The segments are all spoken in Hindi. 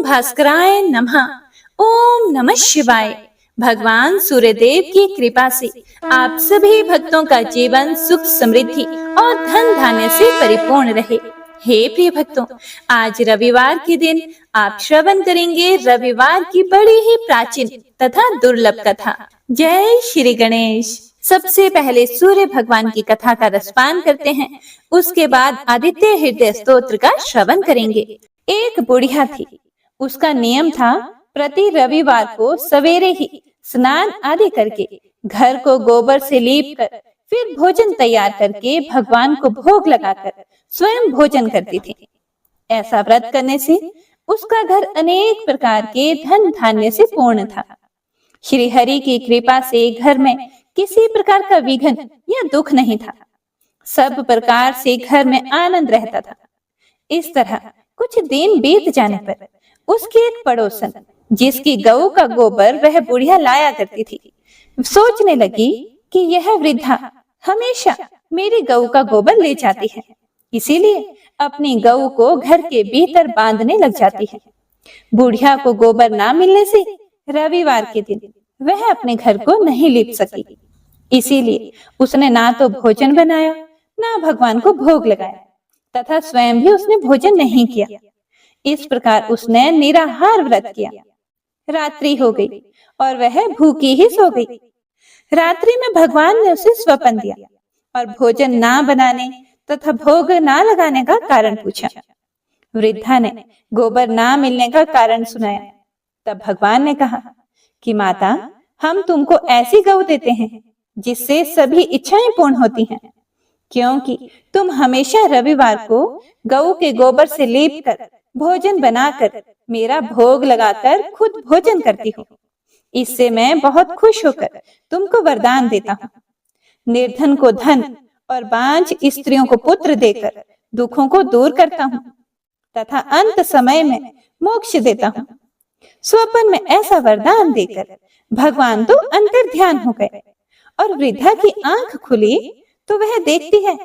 भास्कराय नमः। ओम नमः शिवाय। भगवान सूर्यदेव की कृपा से आप सभी भक्तों का जीवन सुख समृद्धि और धन धान्य से परिपूर्ण रहे। हे प्रिय भक्तों, आज रविवार के दिन आप श्रवण करेंगे रविवार की बड़ी ही प्राचीन तथा दुर्लभ कथा। जय श्री गणेश। सबसे पहले सूर्य भगवान की कथा का रसपान करते हैं, उसके बाद आदित्य हृदय स्तोत्र का श्रवण करेंगे। एक बुढ़िया थी। उसका नियम था प्रति रविवार को सवेरे ही स्नान आदि करके घर को गोबर से लीप कर फिर भोजन तैयार करके भगवान को भोग लगाकर स्वयं भोजन करती थी। ऐसा व्रत करने से उसका घर अनेक प्रकार के धन धान्य से पूर्ण था। श्री हरि की कृपा से घर में किसी प्रकार का विघ्न या दुख नहीं था। सब प्रकार से घर में आनंद रहता था। इस तरह कुछ दिन बीत जाने पर उसकी एक पड़ोसन, जिसकी गऊ का गोबर वह बुढ़िया लाया करती थी, सोचने लगी कि यह वृद्धा हमेशा मेरी गऊ का गोबर ले जाती है, इसीलिए अपनी गऊ को घर के भीतर बांधने लग जाती है। बुढ़िया को गोबर ना मिलने से रविवार के दिन वह अपने घर को नहीं लीप सकी, इसीलिए उसने ना तो भोजन बनाया ना भगवान को भोग लगाया तथा स्वयं भी उसने भोजन नहीं किया। इस प्रकार उसने निराहार व्रत किया। रात्रि हो गई और वह भूखी ही सो गई। रात्रि में भगवान ने उसे स्वप्न दिया और भोजन ना बनाने तथा भोग ना लगाने का कारण पूछा। वृद्धा ने गोबर ना मिलने का कारण सुनाया। तब भगवान ने कहा कि माता, हम तुमको ऐसी गऊ देते हैं जिससे सभी इच्छाएं पूर्ण होती हैं, क्योंकि तुम हमेशा रविवार को गऊ के गोबर से लीप कर भोजन बनाकर मेरा भोग लगाकर खुद भोजन करती हो। इससे मैं बहुत खुश होकर तुमको वरदान देता हूँ। निर्धन को धन और बांझ स्त्रियों को पुत्र देकर दुखों को दूर करता हूँ तथा अंत समय में मोक्ष देता हूँ। स्वप्न में ऐसा वरदान देकर भगवान तो अंतर ध्यान हो गए और वृद्धा की आंख खुली तो वह देखती है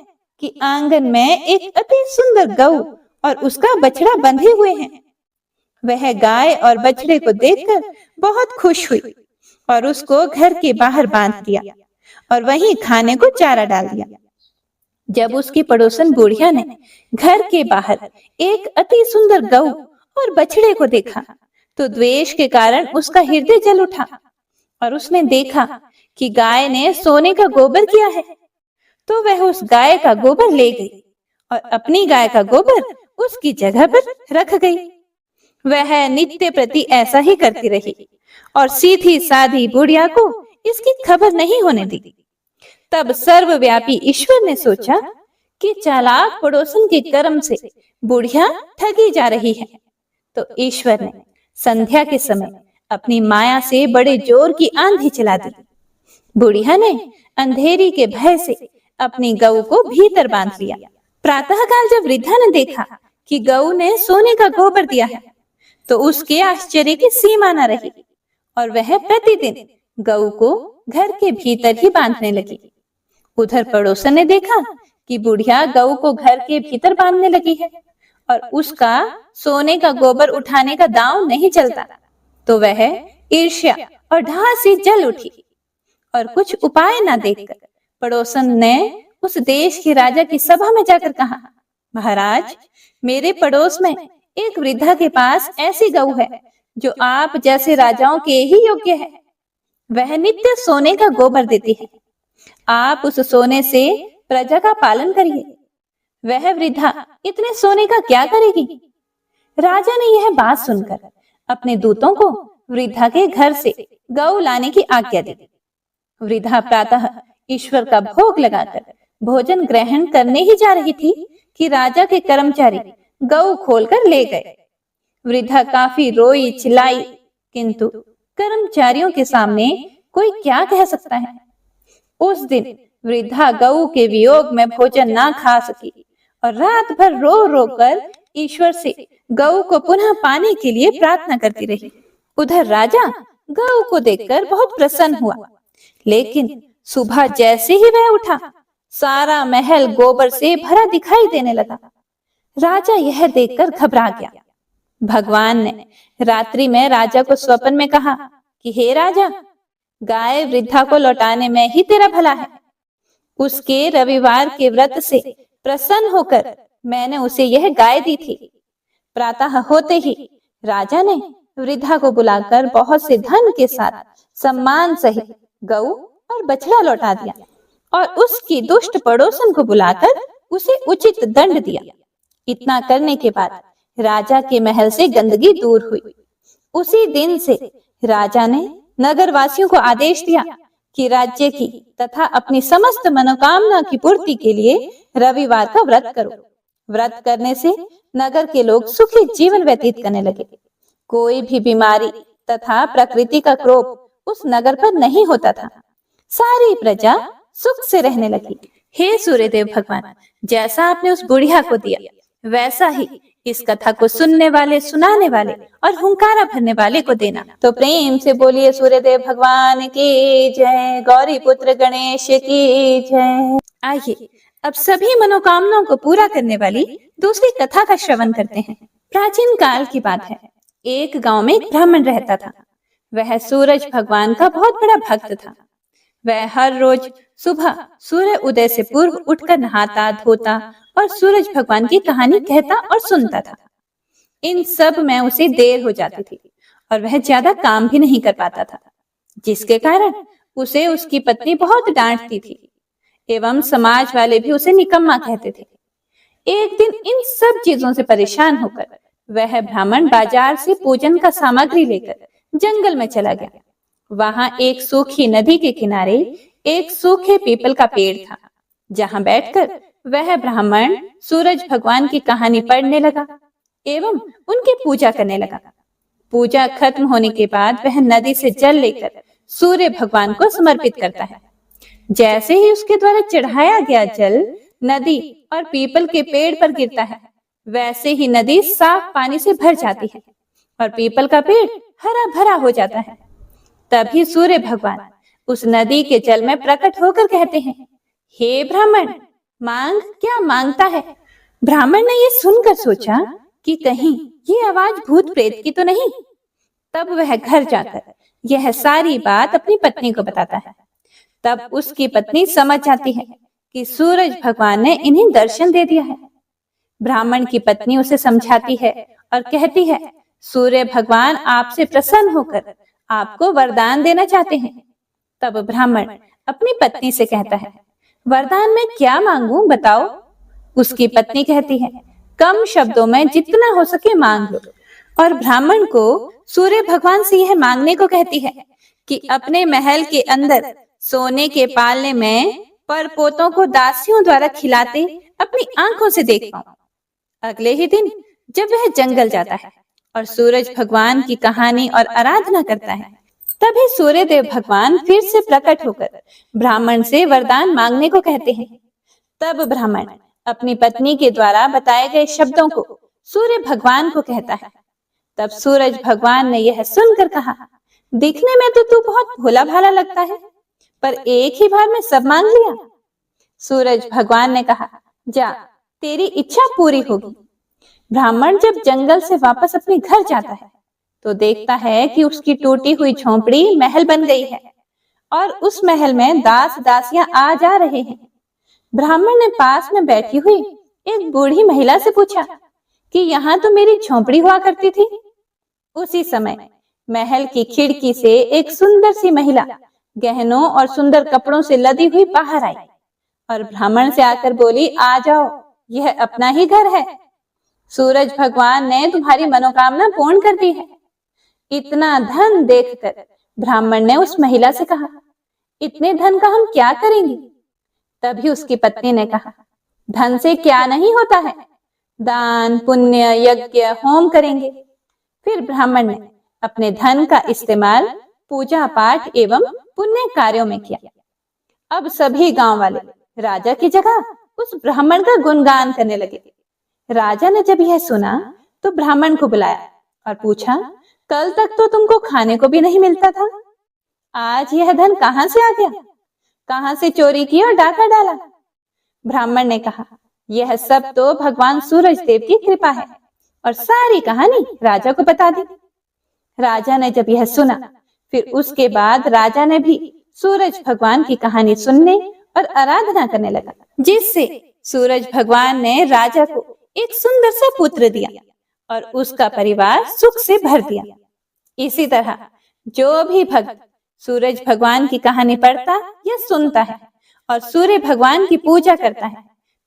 कि आंगन में एक अति सुंदर गऊ और उसका बछड़ा बंधे हुए हैं। वह गाय और बछड़े को देखकर बहुत खुश हुई और उसको घर के बाहर बांध दिया और वहीं खाने को चारा डाल दिया। जब उसकी पड़ोसन बुढ़िया ने घर के बाहर एक अति सुंदर गऊ और बछड़े को देखा तो द्वेष के कारण उसका हृदय जल उठा और उसने देखा कि गाय ने सोने का गोबर किया है, तो वह उस गाय का गोबर ले गई और अपनी गाय का गोबर उसकी जगह पर रख गई। वह नित्य प्रति ऐसा ही करती रही और सीधी साधी बुढ़िया को इसकी खबर नहीं होने दी। तब सर्वव्यापी ईश्वर ने सोचा कि चालाक पड़ोसन के कर्म से बुढ़िया ठगी जा रही है, तो ईश्वर ने संध्या के समय अपनी माया से बड़े जोर की आंधी चला दी। बुढ़िया ने अंधेरी के भय से अपनी गऊ को भीतर बांध लिया। प्रातःकाल जब वृद्धा ने देखा कि गऊ ने सोने का गोबर दिया है, तो उसके आश्चर्य की सीमा न रही और वह प्रतिदिन गऊ को घर के भीतर ही बांधने लगी। उधर पड़ोसन ने देखा कि बुढ़िया गऊ को घर के भीतर बांधने लगी है और उसका सोने का गोबर उठाने का दांव नहीं चलता, तो वह ईर्ष्या और ढाह से जल उठी और कुछ उपाय न देखकर पड़ोसन ने उस देश के राजा की सभा में जाकर कहा, महाराज, मेरे पड़ोस में एक वृद्धा के पास ऐसी गऊ है जो आप जैसे राजाओं के ही योग्य है। वह नित्य सोने का गोबर देती है। आप उस सोने से प्रजा का पालन करिए। वह वृद्धा इतने सोने का क्या करेगी? राजा ने यह बात सुनकर अपने दूतों को वृद्धा के घर से गऊ लाने की आज्ञा दी। वृद्धा प्रातः ईश्वर का भोग लगाकर भोजन ग्रहण करने ही जा रही थी कि राजा के कर्मचारी गऊ खोलकर ले गए। वृद्धा काफी रोई चिल्लाई, किंतु कर्मचारियों के सामने कोई क्या कह सकता है। उस दिन वृद्धा गऊ के वियोग में भोजन ना खा सकी और रात भर रो रो कर ईश्वर से गऊ को पुनः पाने के लिए प्रार्थना करती रही। उधर राजा गऊ को देखकर बहुत प्रसन्न हुआ, लेकिन सुबह जैसे ही वह उठा, सारा महल गोबर से भरा दिखाई देने लगा। राजा यह देखकर घबरा गया भगवान ने रात्रि में राजा को स्वप्न में कहा कि हे राजा, गाय वृद्धा को लौटाने में ही तेरा भला है। उसके रविवार के व्रत से प्रसन्न होकर मैंने उसे यह गाय दी थी। प्रातः होते ही राजा ने वृद्धा को बुलाकर बहुत से धन के साथ सम्मान सहित गऊ और बछड़ा लौटा दिया और उसकी दुष्ट पड़ोसन को बुलाकर उसे उचित दंड दिया। इतना करने के बाद राजा के महल से गंदगी दूर हुई। उसी दिन से राजा ने नगरवासियों को आदेश दिया कि राज्य की तथा अपनी समस्त मनोकामना की पूर्ति के लिए रविवार का व्रत करो। व्रत करने से नगर के लोग सुखी जीवन व्यतीत करने लगे। कोई भी बीमारी तथा प्रकृति का क्रोध उस नगर पर नहीं होता था। सारी प्रजा सुख से रहने लगी। हे सूर्यदेव भगवान, जैसा आपने उस बुढ़िया को दिया, वैसा ही इस कथा को सुनने वाले, सुनाने वाले और हुंकारा भरने वाले को देना। तो प्रेम से बोलिए सूर्यदेव भगवान की जय, गौरी पुत्र गणेश की जय। आइए अब सभी मनोकामनाओं को पूरा करने वाली दूसरी कथा का श्रवण करते हैं। प्राचीन काल की बात है। एक गांव में एक ब्राह्मण रहता था। वह सूरज भगवान का बहुत बड़ा भक्त था। वह हर रोज सुबह सूर्य उदय से पूर्व उठकर नहाता, धोता और सूरज भगवान की कहानी कहता और सुनता था। इन सब में उसे देर हो जाती थी और वह ज्यादा काम भी नहीं कर पाता था, जिसके कारण उसे उसकी पत्नी बहुत डांटती थी एवं समाज वाले भी उसे निकम्मा कहते थे। एक दिन इन सब चीजों से परेशान होकर वह ब्राह्मण बाजार से पूजन का सामग्री लेकर जंगल में चला गया। वहां एक सूखी नदी के किनारे एक सूखे पीपल का पेड़ था, जहां बैठकर वह ब्राह्मण सूरज भगवान की कहानी पढ़ने लगा एवं उनकी पूजा करने लगा। पूजा खत्म होने के बाद वह नदी से जल लेकर सूर्य भगवान को समर्पित करता है। जैसे ही उसके द्वारा चढ़ाया गया जल नदी और पीपल के पेड़ पर गिरता है, वैसे ही नदी साफ पानी से भर जाती है और पीपल का पेड़ हरा भरा हो जाता है। तभी सूर्य भगवान उस नदी के जल में प्रकट होकर कहते हैं, हे ब्राह्मण, मांग क्या मांगता है। ब्राह्मण ने ये सुनकर सोचा कि कहीं ये आवाज भूत प्रेत की तो नहीं। तब वह घर जाकर यह सारी बात अपनी पत्नी को बताता है। तब उसकी पत्नी समझ जाती है कि सूरज भगवान ने इन्हें दर्शन दे दिया है। ब्राह्मण की पत्नी उसे समझाती है और कहती है, सूर्य भगवान आपसे प्रसन्न होकर आपको वरदान देना चाहते हैं। तब ब्राह्मण अपनी पत्नी से कहता है, वरदान में क्या मांगूं बताओ। उसकी पत्नी कहती है, कम शब्दों में जितना हो सके मांग लो। और ब्राह्मण को सूर्य भगवान से यह मांगने को कहती है कि अपने महल के अंदर सोने के पालने में परपोतों को दासियों द्वारा खिलाते अपनी आंखों से देख पाऊं। अगले ही दिन जब वह जंगल जाता है और सूरज भगवान की कहानी और आराधना करता है, तभी सूर्यदेव भगवान फिर से प्रकट होकर ब्राह्मण से वरदान मांगने को कहते हैं। तब ब्राह्मण अपनी पत्नी के द्वारा बताए गए शब्दों को सूर्य भगवान को कहता है। तब सूरज भगवान ने यह सुनकर कहा, दिखने में तो तू बहुत भोला भाला लगता है, पर एक ही बार में सब मांग लिया। सूरज भगवान ने कहा, जा, तेरी इच्छा पूरी होगी। ब्राह्मण जब जंगल से वापस अपने घर जाता है तो देखता है कि उसकी टूटी हुई झोंपड़ी महल बन गई है और उस महल में दास दासियां आ जा रहे हैं। ब्राह्मण ने पास में बैठी हुई एक बूढ़ी महिला से पूछा कि यहाँ तो मेरी झोंपड़ी हुआ करती थी। उसी समय महल की खिड़की से एक सुंदर सी महिला गहनों और सुंदर कपड़ों से लदी हुई बाहर आई और ब्राह्मण से आकर बोली, आ जाओ, यह अपना ही घर है। सूरज भगवान ने तुम्हारी मनोकामना पूर्ण कर दी है। इतना धन देखकर ब्राह्मण ने उस महिला से कहा, इतने धन का हम क्या करेंगे। तभी उसकी पत्नी ने कहा, धन से क्या नहीं होता है, दान पुण्य यज्ञ होम करेंगे। फिर ब्राह्मण ने अपने धन का इस्तेमाल पूजा पाठ एवं पुण्य कार्यों में किया। अब सभी गांव वाले राजा की जगह उस ब्राह्मण का गुणगान करने लगे। राजा ने जब यह सुना तो ब्राह्मण को बुलाया और पूछा, कल तक तो तुमको खाने को भी नहीं मिलता था, आज यह धन कहां से आ गया, कहां से चोरी की और डाका डाला। ब्राह्मण ने कहा, यह सब तो भगवान सूरज देव की कृपा है। और सारी कहानी राजा को बता दी। राजा ने जब यह सुना, फिर उसके बाद राजा ने भी सूरज भगवान की कहानी सुनने और आराधना करने लगा, जिससे सूरज भगवान ने राजा को एक सुंदर सा पुत्र दिया और उसका परिवार सुख से भर दिया। इसी तरह जो भी भक्त सूरज भगवान की कहानी पढ़ता या सुनता है और सूर्य भगवान की पूजा करता है,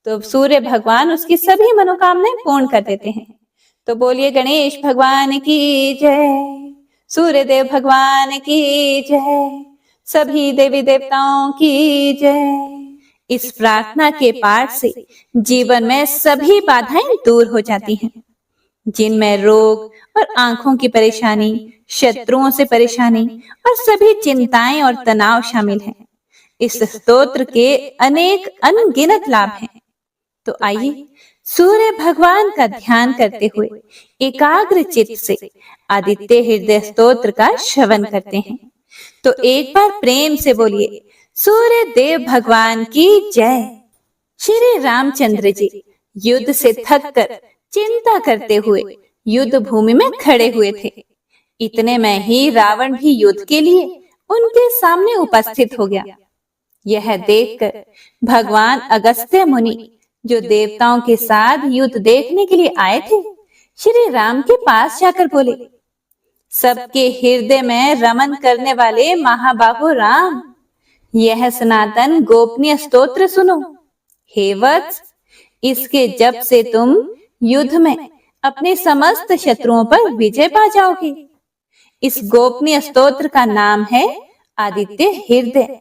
तो सूर्य भगवान उसकी सभी मनोकामनाएं पूर्ण कर देते हैं। तो बोलिए गणेश भगवान की जय, सूर्य देव भगवान की जय, सभी देवी देवताओं की जय। इस प्रार्थना के पाठ से जीवन में सभी बाधाएं दूर हो जाती हैं, जिनमें रोग और आंखों की परेशानी, शत्रुओं से परेशानी और सभी चिंताएं और तनाव शामिल हैं। इस स्तोत्र के अनेक अनगिनत लाभ हैं। तो आइए सूर्य भगवान का ध्यान करते हुए एकाग्र चित्त से आदित्य हृदय स्तोत्र का श्रवण करते हैं। तो एक बार प्रेम से बोलिए, सूर्य देव भगवान की जय। श्री रामचंद्र जी युद्ध से थक कर चिंता करते हुए युद्ध भूमि में खड़े हुए थे। इतने में ही रावण भी युद्ध के लिए उनके सामने उपस्थित हो गया। यह देखकर भगवान अगस्त्य मुनि, जो देवताओं के साथ युद्ध देखने के लिए आए थे, श्री राम के पास जाकर बोले, सबके हृदय में रमन करने वाले महाबाहु राम, यह सनातन गोपनीय स्तोत्र सुनो। हे वत्स, इसके जप से तुम युद्ध में अपने समस्त शत्रुओं पर विजय पा जाओगे। इस गोपनीय स्तोत्र का नाम है आदित्य हृदय।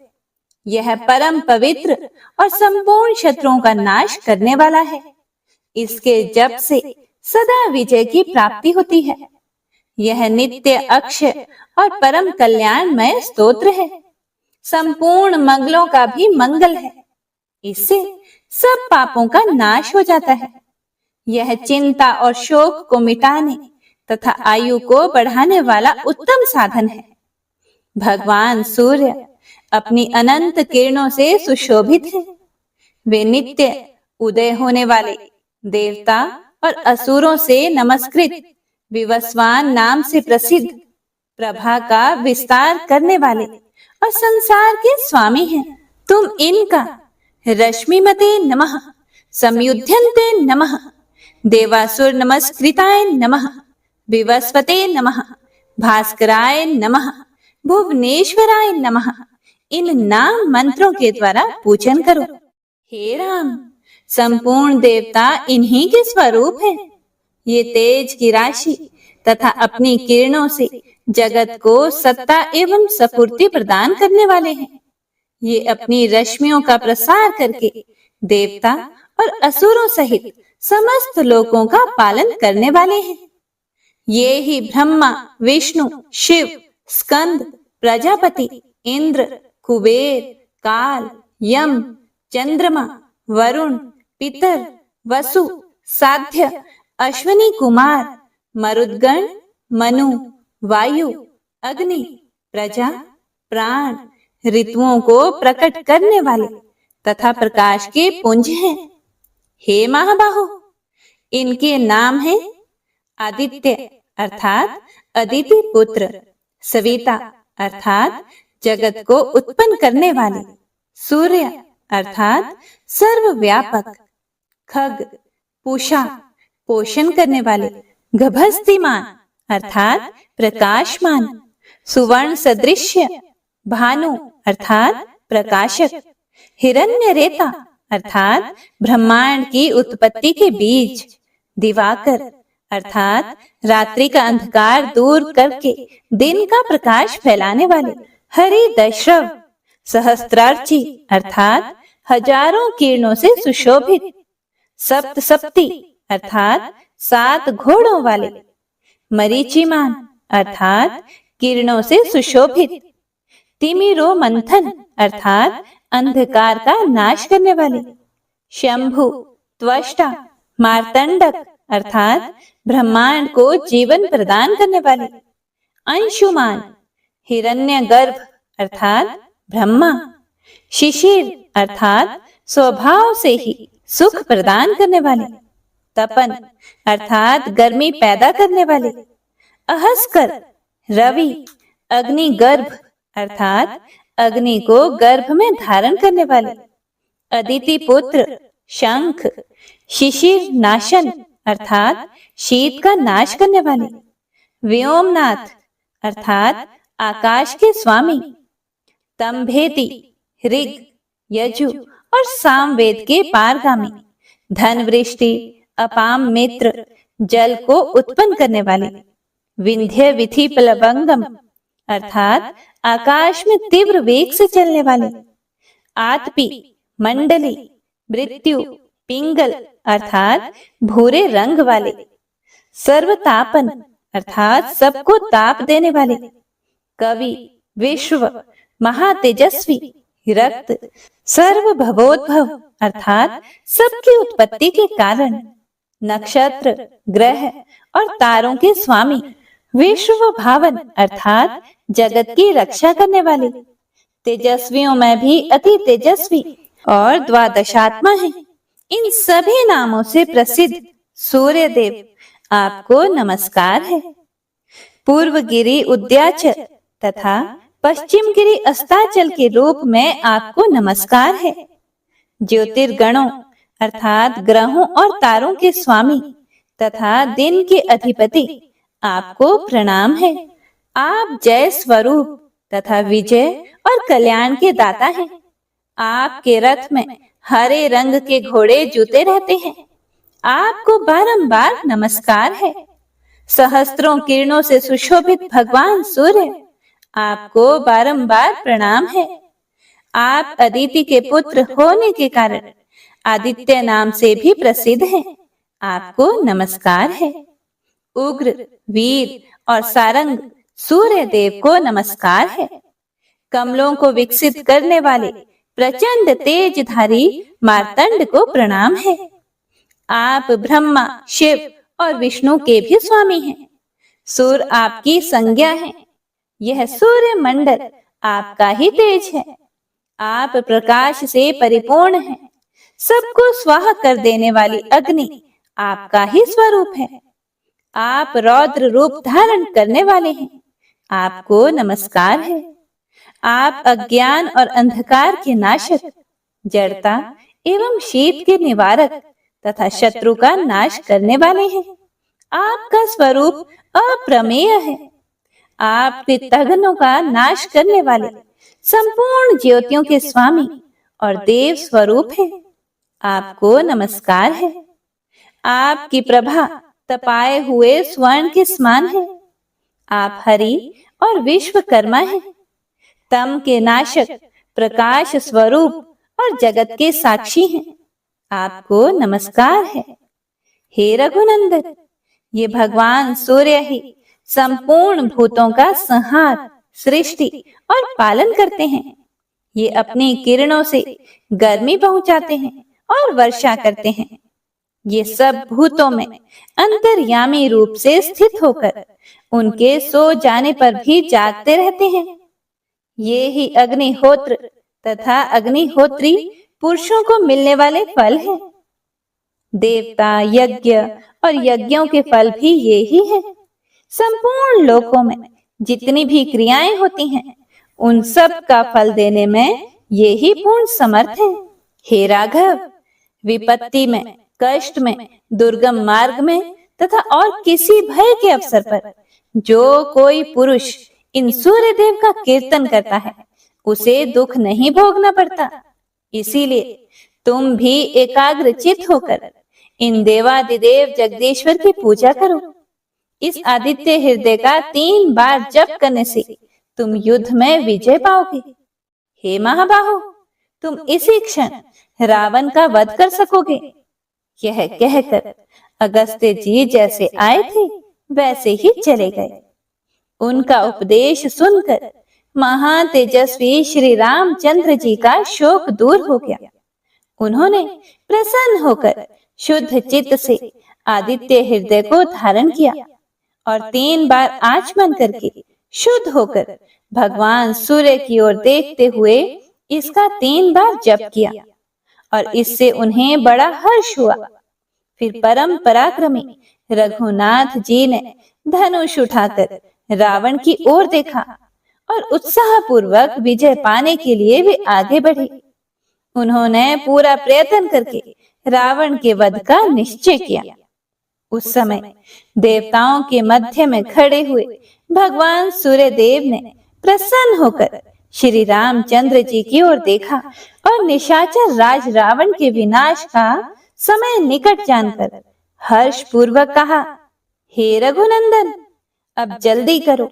यह परम पवित्र और संपूर्ण शत्रुओं का नाश करने वाला है। इसके जप से सदा विजय की प्राप्ति होती है। यह नित्य अक्षय और परम कल्याणमय स्तोत्र है। संपूर्ण मंगलों का भी मंगल है। इससे सब पापों का नाश हो जाता है। यह चिंता और शोक को मिटाने तथा आयु को बढ़ाने वाला उत्तम साधन है। भगवान सूर्य अपनी अनंत किरणों से सुशोभित हैं। वे नित्य उदय होने वाले देवता और असुरों से नमस्कृत विवस्वान नाम से प्रसिद्ध प्रभा का विस्तार करने वाले और संसार के स्वामी हैं। तुम इनका रश्मिमते नमः, संयुध्यन्ते नमः, देवासुर नमस्कृताय नमः, विवस्वते नमः, भास्कराय नमः, भुवनेश्वराय नमः, इन नाम मंत्रों के द्वारा पूजन करो। हे राम, संपूर्ण देवता इन्हीं के स्वरूप हैं। ये तेज की राशि तथा अपनी किरणों से जगत को सत्ता एवं सपूर्ति प्रदान करने वाले हैं। ये अपनी रश्मियों का प्रसार करके देवता और असुरों सहित समस्त लोकों का पालन करने वाले हैं। ये ही ब्रह्मा, विष्णु, शिव, स्कंद, प्रजापति, इंद्र, कुबेर, काल, यम, चंद्रमा, वरुण, पितर, वसु, साध्य, अश्विनी कुमार, मरुद्गण, मनु, वायु, अग्नि, प्रजा, प्राण, ऋतुओं को प्रकट करने वाले तथा प्रकाश के पुंज हैं। हे महाबाहो, इनके नाम है आदित्य अर्थात अदिति पुत्र, सविता अर्थात जगत को उत्पन्न करने वाले, सूर्य अर्थात सर्वव्यापक, खग, पूषा पोषण करने वाले, गभस्तिमान अर्थात प्रकाशमान, सुवर्ण सदृश्य, भानु अर्थात प्रकाशक, हिरण्यरेता अर्थात ब्रह्मांड की उत्पत्ति के बीज, दिवाकर अर्थात रात्रि का अंधकार दूर करके दिन का प्रकाश फैलाने वाले, हरिदश्रव, सहस्त्रार्ची अर्थात हजारों किरणों से सुशोभित, सप्तसप्ती अर्थात 7 घोड़ों वाले, मरीचिमान अर्थात किरणों से सुशोभित, तिमिरो मंथन अर्थात अंधकार का नाश करने वाले, शंभु, त्वष्टा, मार्तंडक अर्थात ब्रह्मांड को जीवन प्रदान करने वाले, अंशुमान, हिरण्यगर्भ अर्थात ब्रह्मा, शिशिर अर्थात स्वभाव से ही सुख प्रदान करने वाले, तपन अर्थात गर्मी पैदा करने वाले, अहस्कर रवि, अग्नि गर्भ अर्थात अग्नि को गर्भ में धारण करने वाले, अदिति पुत्र शंख, शिशिर नाशन अर्थात शीत का नाश करने वाले, व्योमनाथ अर्थात आकाश के स्वामी, तंभेति ऋग, यजु और सामवेद के पारगामी, धन वृष्टि, अपाम मित्र, जल को उत्पन्न करने वाले, विंध्य विधि प्लवंगम अर्थात आकाश में तीव्र वेग से चलने वाले, आतपी, मंडली, मृत्यु, पिंगल अर्थात भूरे रंग वाले, सर्वतापन अर्थात सबको ताप देने वाले, कवि, विश्व, महातेजस्वी, रक्त, सर्वभवोद्भव अर्थात सबकी उत्पत्ति के कारण, नक्षत्र, ग्रह और तारों के स्वामी, विश्व भावन अर्थात जगत की रक्षा करने वाले, तेजस्वियों में भी अति तेजस्वी और द्वादशात्मा है। इन सभी नामों से प्रसिद्ध सूर्य देव आपको नमस्कार है। पूर्व गिरि उद्याचल तथा पश्चिम गिरि अस्ताचल के रूप में आपको नमस्कार है। ज्योतिर्गणों अर्थात ग्रहों और तारों के स्वामी तथा दिन के अधिपति आपको प्रणाम है। आप जय स्वरूप तथा विजय और कल्याण के दाता हैं। आपके रथ में हरे रंग के घोड़े जूते रहते हैं। आपको बारंबार नमस्कार है। सहस्त्रों किरणों से सुशोभित भगवान सूर्य आपको बारंबार प्रणाम है। आप अदिति के पुत्र होने के कारण आदित्य नाम से भी प्रसिद्ध हैं। आपको नमस्कार है। उग्र, वीर और सारंग सूर्य देव को नमस्कार है। कमलों को विकसित करने वाले प्रचंड तेजधारी मार्तंड को प्रणाम है। आप ब्रह्मा, शिव और विष्णु के भी स्वामी हैं। सूर्य आपकी संज्ञा है। यह सूर्य मंडल आपका ही तेज है। आप प्रकाश से परिपूर्ण हैं। सबको स्वाहा कर देने वाली अग्नि आपका ही स्वरूप है। आप रौद्र रूप धारण करने वाले हैं। आपको नमस्कार है। आप अज्ञान और अंधकार के नाशक, जड़ता एवं शीत के निवारक तथा शत्रु का नाश करने वाले हैं। आपका स्वरूप अप्रमेय है। आप कृतघ्नों का नाश करने वाले संपूर्ण ज्योतियों के स्वामी और देव स्वरूप है। आपको नमस्कार है। आपकी प्रभा तपाए हुए स्वर्ण के समान है। आप हरि और विश्वकर्मा हैं। तम के नाशक, प्रकाश स्वरूप और जगत के साक्षी हैं। आपको नमस्कार है। हे रघुनंदन, ये भगवान सूर्य ही संपूर्ण भूतों का संहार, सृष्टि और पालन करते हैं। ये अपनी किरणों से गर्मी पहुंचाते हैं और वर्षा करते हैं। ये सब भूतों में अंतर्यामी रूप से स्थित होकर उनके सो जाने पर भी जागते रहते हैं। ये ही अग्निहोत्र तथा अग्निहोत्री पुरुषों को मिलने वाले फल हैं। देवता, यज्ञ और यज्ञों के फल भी ये ही हैं। संपूर्ण लोकों में जितनी भी क्रियाएं होती हैं, उन सब का फल देने में ये ही पूर्ण समर्थ है। हे राघव, विपत्ति में, कष्ट में, दुर्गम मार्ग में तथा और किसी भय के अवसर पर जो कोई पुरुष इन सूर्य देव का कीर्तन करता है, उसे दुख नहीं भोगना पड़ता। इसीलिए तुम भी एकाग्रचित होकर इन देवादिदेव जगदीश्वर की पूजा करो। इस आदित्य हृदय का 3 बार जप करने से तुम युद्ध में विजय पाओगे। हे महाबाहो, तुम इसी क्षण रावण का वध कर सकोगे। यह कहकर अगस्त्य जी जैसे आए थे वैसे ही चले गए। उनका उपदेश सुनकर महातेजस्वी श्री रामचंद्र जी का शोक दूर हो गया। उन्होंने प्रसन्न होकर शुद्ध चित्त से आदित्य हृदय को धारण किया और 3 बार आचमन करके शुद्ध होकर भगवान सूर्य की ओर देखते हुए इसका 3 बार जप किया और इससे उन्हें बड़ा हर्ष हुआ। फिर परम पराक्रमी रघुनाथ जी ने धनुष उठाकर रावण की ओर देखा और उत्साह पूर्वक विजय पाने के लिए वे आगे बढ़े। उन्होंने पूरा प्रयत्न करके रावण के वध का निश्चय किया। उस समय देवताओं के मध्य में खड़े हुए भगवान सूर्यदेव ने प्रसन्न होकर श्री रामचंद्र जी की ओर देखा और निशाचर राज रावण के विनाश का समय निकट जानकर हर्ष पूर्वक कहा, हे रघुनंदन, अब जल्दी करो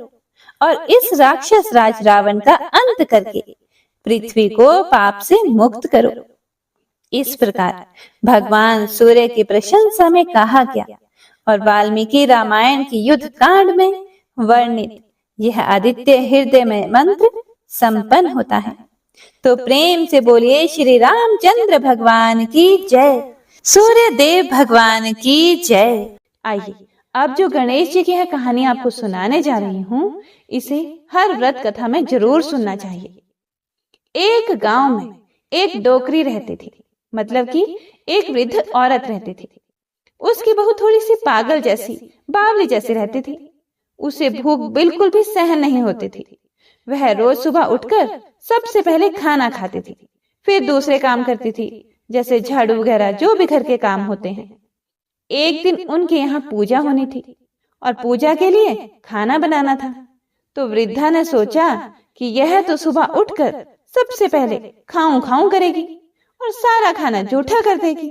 और इस राक्षस राज रावण का अंत करके पृथ्वी को पाप से मुक्त करो। इस प्रकार भगवान सूर्य की प्रशंसा में कहा गया और वाल्मीकि रामायण की युद्ध कांड में वर्णित यह आदित्य हृदय में मंत्र संपन्न होता है। तो प्रेम से बोलिए श्री रामचंद्र भगवान की जय, सूर्य देव भगवान की जय। आइए अब जो गणेश जी की यह कहानी आपको सुनाने जा रही हूँ, इसे हर व्रत कथा में जरूर सुनना चाहिए। एक गांव में एक डोकरी रहती थी, मतलब कि एक वृद्ध औरत रहती थी। उसकी बहू थोड़ी सी पागल जैसी, बावली जैसी रहती थी। उसे भूख बिल्कुल भी सहन नहीं होती थी। वह रोज सुबह उठकर सबसे पहले खाना खाती थी, फिर दूसरे काम करती थी, जैसे झाड़ू वगैरह जो भी घर के काम होते हैं। एक दिन उनके यहाँ पूजा होनी थी और पूजा के लिए खाना बनाना था। तो वृद्धा ने सोचा कि यह तो सुबह उठकर सबसे पहले खाऊं खाऊं करेगी और सारा खाना जूठा कर देगी।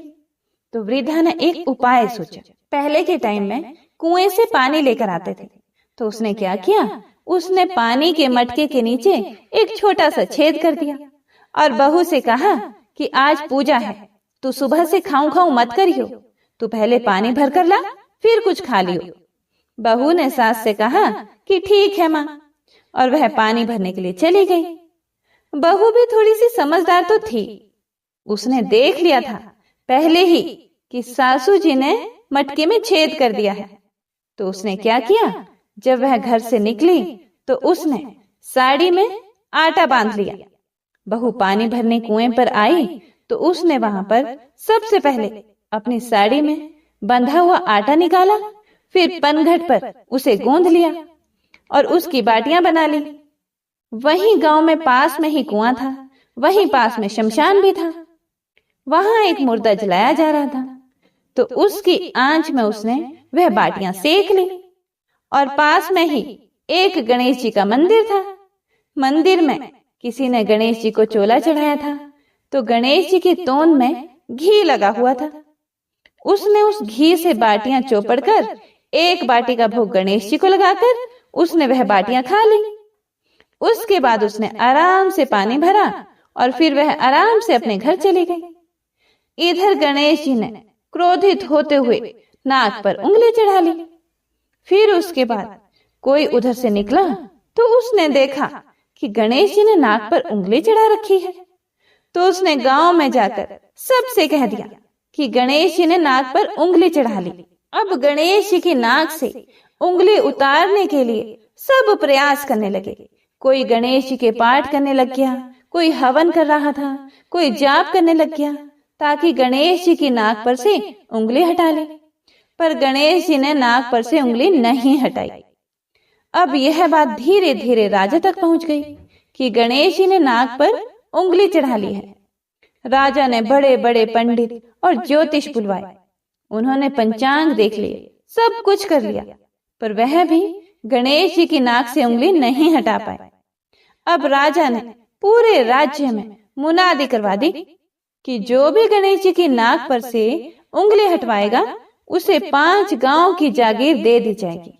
तो वृद्धा ने एक उपाय सोचा। पहले के टाइम में कुएं से पानी लेकर आते थे, तो उसने क्या किया, उसने पानी के मटके के नीचे एक छोटा सा छेद कर दिया और बहू से कहा कि आज पूजा है, तू सुबह से खाऊं खाऊं मत करियो, तू पहले पानी भर कर ला, फिर कुछ खा लियो। बहू ने सास से कहा कि ठीक है माँ, और वह पानी भरने के लिए चली गई। बहू भी थोड़ी सी समझदार तो थी। उसने देख लिया था पहले ही कि सासू जी ने मटके में छेद कर दिया है। तो उसने क्या किया, जब वह घर से निकली तो उसने साड़ी में आटा बांध लिया। बहू पानी भरने कुएं पर आई तो उसने वहां पर सबसे पहले अपनी साड़ी में बंधा हुआ आटा निकाला, फिर पनघट पर उसे गूंथ लिया और उसकी बाटियां बना ली। वहीं गांव में पास में ही कुआं था, वहीं पास में शमशान भी था। वहां एक मुर्दा जलाया जा रहा था, तो उसकी आंच में उसने वह बाटियां सेक ली। और पास में ही एक गणेश जी का मंदिर था। मंदिर में किसी ने गणेश जी को चोला चढ़ाया था, तो गणेश जी की तोंद में घी लगा हुआ था। उसने उस घी से बाटियां चौपड़ कर एक बाटी का भोग गणेश जी को लगाकर उसने वह बाटियां खा ली। उसके बाद उसने आराम से पानी भरा और फिर वह आराम से अपने घर चली गई। इधर गणेश जी ने क्रोधित होते हुए नाक पर उंगली चढ़ा ली। फिर उसके बाद कोई उधर से निकला तो उसने देखा कि गणेश जी ने नाक पर उंगली चढ़ा रखी है। तो उसने गांव में जाकर सबसे कह दिया कि गणेश जी ने नाक पर उंगली चढ़ा ली। अब गणेश जी की नाक से उंगली उतारने के लिए सब प्रयास करने लगे। कोई गणेश जी के पाठ करने लग गया, कोई हवन कर रहा था, कोई जाप करने लग गया ताकि गणेश जी की नाक पर से उंगली हटा ले। पर गणेश जी ने नाक पर से उंगली नहीं हटाई। अब यह बात धीरे धीरे राजा तक पहुंच गई कि गणेश जी ने नाक पर उंगली चढ़ा ली है। राजा ने बड़े बड़े पंडित और ज्योतिष बुलवाए। उन्होंने पंचांग देख लिए, सब कुछ कर लिया, पर वह भी गणेश जी की नाक से उंगली नहीं हटा पाए। अब राजा ने पूरे राज्य में मुनादी करवा दी कि जो भी गणेश जी की नाक पर से उंगली हटवाएगा उसे 5 गांव की जागीर दे दी जाएगी।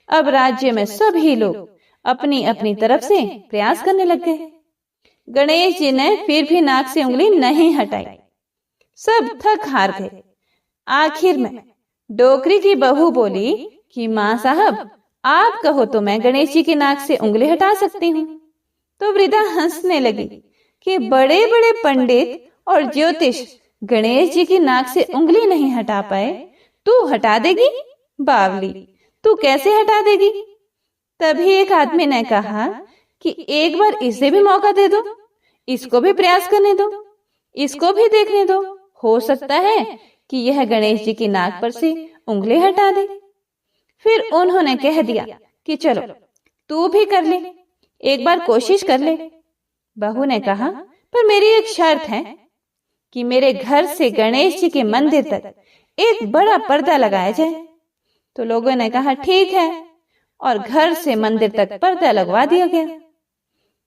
अब राज्य में सभी लोग अपनी अपनी तरफ से प्रयास करने लग गए। गणेश जी ने फिर भी नाक से उंगली नहीं हटाई। सब थक हार गए। आखिर में डोकरी की बहू बोली कि माँ साहब, आप कहो तो मैं गणेश जी की नाक से उंगली हटा सकती हूँ। तो वृद्धा हंसने लगी कि बड़े बड़े पंडित और ज्योतिष गणेश जी की नाक से उंगली नहीं हटा पाए, तू हटा देगी? बावली, तू कैसे हटा देगी? तभी एक आदमी ने कहा कि एक बार इसे भी मौका दे दो, इसको भी प्रयास करने दो, इसको भी देखने दो, हो सकता है कि यह गणेश जी की नाक पर से उंगली हटा दे। फिर उन्होंने कह दिया कि चलो तू भी कर ले, एक बार कोशिश कर ले। बहू ने कहा, पर मेरी एक शर्त है कि मेरे घर से गणेश जी के मंदिर तक एक बड़ा पर्दा लगाया जाए। तो लोगों ने कहा ठीक है, और घर से मंदिर तक पर्दा लगवा दिया गया।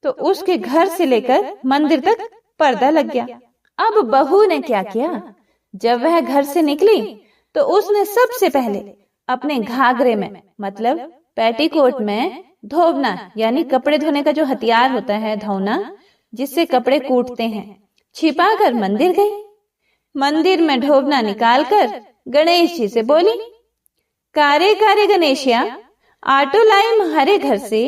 तो उसके घर से लेकर मंदिर तक पर्दा लग गया। अब बहू ने क्या किया, जब वह घर से निकली तो उसने सबसे पहले अपने घाघरे में मतलब पेटीकोट में धोबना यानी कपड़े धोने का जो हथियार होता है, धोना, जिससे कपड़े कूटते हैं, छिपाकर मंदिर गई। मंदिर में ढोबना निकालकर गणेश जी से बोली, कारे कारे गणेशिया, आटो लाई म्हारे घर से,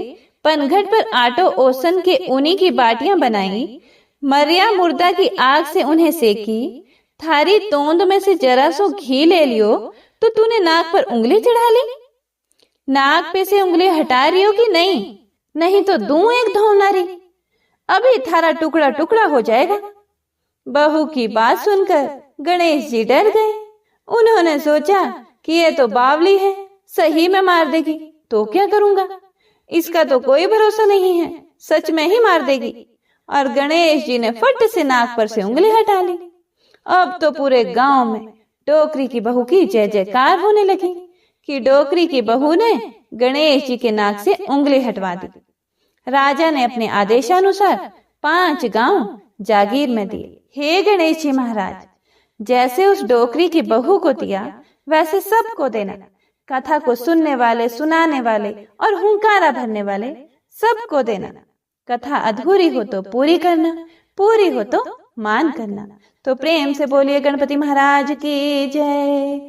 पनघट पर आटो ओसन के ऊनी की बाटियां बनाई, मरिया मुर्दा की आग से उन्हें सेकी, थारी तोंद में से जरा सो घी ले लियो तो तूने नाक पर उंगली चढ़ा ली। नाक पे से उंगली हटा रही हो कि नहीं, नहीं तो दूं एक धौनारी, अभी थारा टुकड़ा टुकड़ा हो जाएगा। बहू की बात सुनकर गणेश जी डर गए। उन्होंने सोचा कि ये तो बावली है, सही में मार देगी, तो क्या करूंगा, इसका तो कोई भरोसा नहीं है, सच में ही मार देगी। और गणेश जी ने फट से नाक पर से उंगली हटा ली। अब तो पूरे गांव में डोकरी की बहू की जय जयकार होने लगी कि डोकरी की बहू ने गणेश जी के नाक से उंगली हटवा दी। राजा ने अपने आदेशानुसार 5 गांव जागीर में दिए। हे गणेश जी महाराज, जैसे उस डोकरी की बहू को दिया वैसे सबको देना। कथा को सुनने वाले, सुनाने वाले और हुंकारा भरने वाले सबको देना। कथा अधूरी हो तो पूरी करना, पूरी हो तो मान करना। तो प्रेम से बोलिए गणपति महाराज की जय।